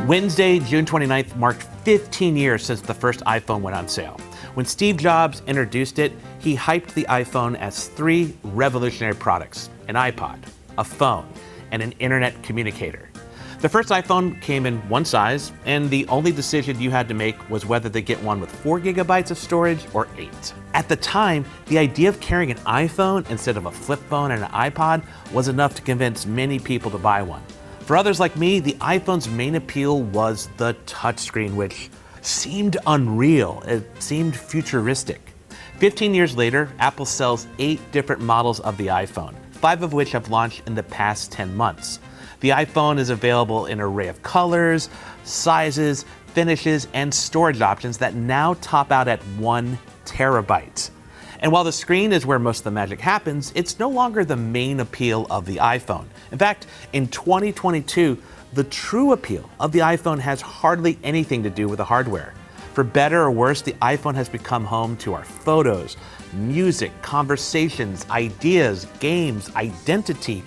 Wednesday, June 29th, marked 15 years since the first iPhone went on sale. When Steve Jobs introduced it, he hyped the iPhone as three revolutionary products: an iPod, a phone, and an internet communicator. The first iPhone came in one size, and the only decision you had to make was whether to get one with 4 gigabytes of storage or 8. At the time, the idea of carrying an iPhone instead of a flip phone and an iPod was enough to convince many people to buy one. For others like me, the iPhone's main appeal was the touchscreen, which seemed unreal. It seemed futuristic. 15 years later, Apple sells 8 different models of the iPhone, 5 of which have launched in the past 10 months. The iPhone is available in an array of colors, sizes, finishes, and storage options that now top out at 1 terabyte. And while the screen is where most of the magic happens, it's no longer the main appeal of the iPhone. In fact, in 2022, the true appeal of the iPhone has hardly anything to do with the hardware. For better or worse, the iPhone has become home to our photos, music, conversations, ideas, games, identity,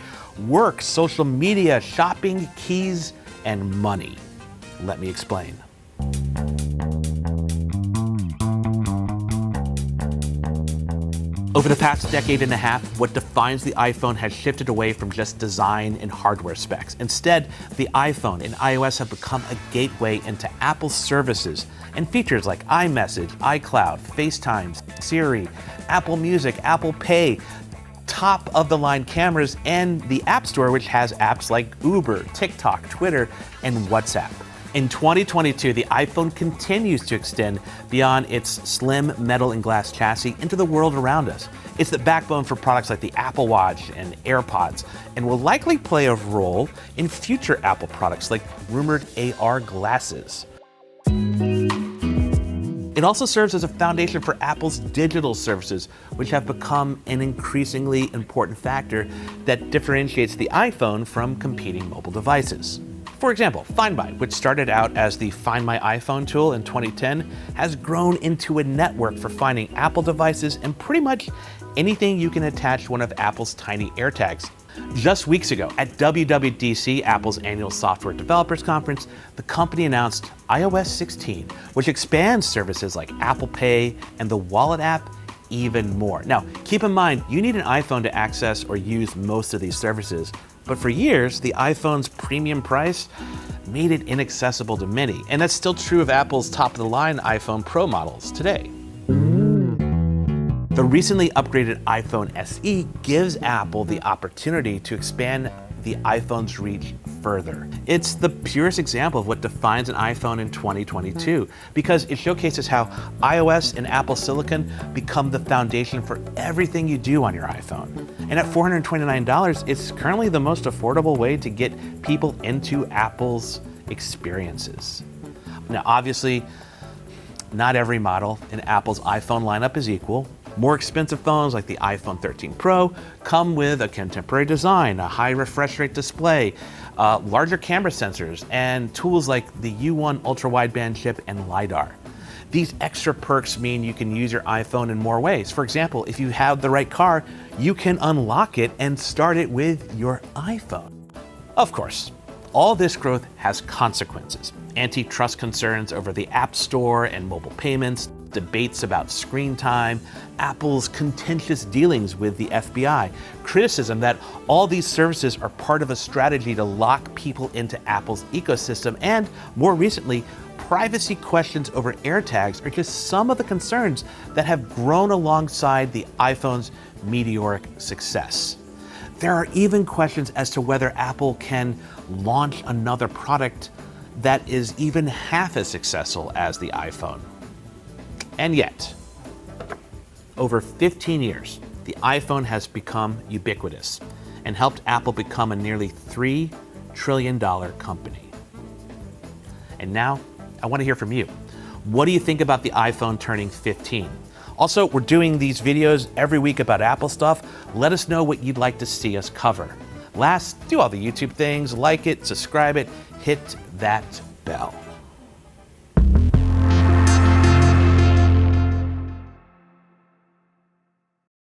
work, social media, shopping, keys, and money. Let me explain. Over the past decade and a half, what defines the iPhone has shifted away from just design and hardware specs. Instead, the iPhone and iOS have become a gateway into Apple's services and features like iMessage, iCloud, FaceTime, Siri, Apple Music, Apple Pay, top-of-the-line cameras, and the App Store, which has apps like Uber, TikTok, Twitter, and WhatsApp. In 2022, the iPhone continues to extend beyond its slim metal and glass chassis into the world around us. It's the backbone for products like the Apple Watch and AirPods, and will likely play a role in future Apple products like rumored AR glasses. It also serves as a foundation for Apple's digital services, which have become an increasingly important factor that differentiates the iPhone from competing mobile devices. For example, Find My, which started out as the Find My iPhone tool in 2010, has grown into a network for finding Apple devices and pretty much anything you can attach one of Apple's tiny AirTags. Just weeks ago, at WWDC, Apple's annual software developers conference, the company announced iOS 16, which expands services like Apple Pay and the Wallet app even more. Now, keep in mind, you need an iPhone to access or use most of these services, but for years, the iPhone's premium price made it inaccessible to many, and that's still true of Apple's top-of-the-line iPhone Pro models today. The recently upgraded iPhone SE gives Apple the opportunity to expand the iPhone's reach further. It's the purest example of what defines an iPhone in 2022, because it showcases how iOS and Apple Silicon become the foundation for everything you do on your iPhone. And at $429, it's currently the most affordable way to get people into Apple's experiences. Now, obviously, not every model in Apple's iPhone lineup is equal. More expensive phones like the iPhone 13 Pro come with a contemporary design, a high refresh rate display, larger camera sensors, and tools like the U1 ultra-wideband chip and LiDAR. These extra perks mean you can use your iPhone in more ways. For example, if you have the right car, you can unlock it and start it with your iPhone. Of course, all this growth has consequences. Antitrust concerns over the App Store and mobile payments, debates about screen time, Apple's contentious dealings with the FBI, criticism that all these services are part of a strategy to lock people into Apple's ecosystem, and more recently, privacy questions over AirTags are just some of the concerns that have grown alongside the iPhone's meteoric success. There are even questions as to whether Apple can launch another product that is even half as successful as the iPhone. And yet, over 15 years, the iPhone has become ubiquitous and helped Apple become a nearly $3 trillion company. And now, I want to hear from you. What do you think about the iPhone turning 15? Also, we're doing these videos every week about Apple stuff. Let us know what you'd like to see us cover. Last, do all the YouTube things, like it, subscribe it, hit that bell.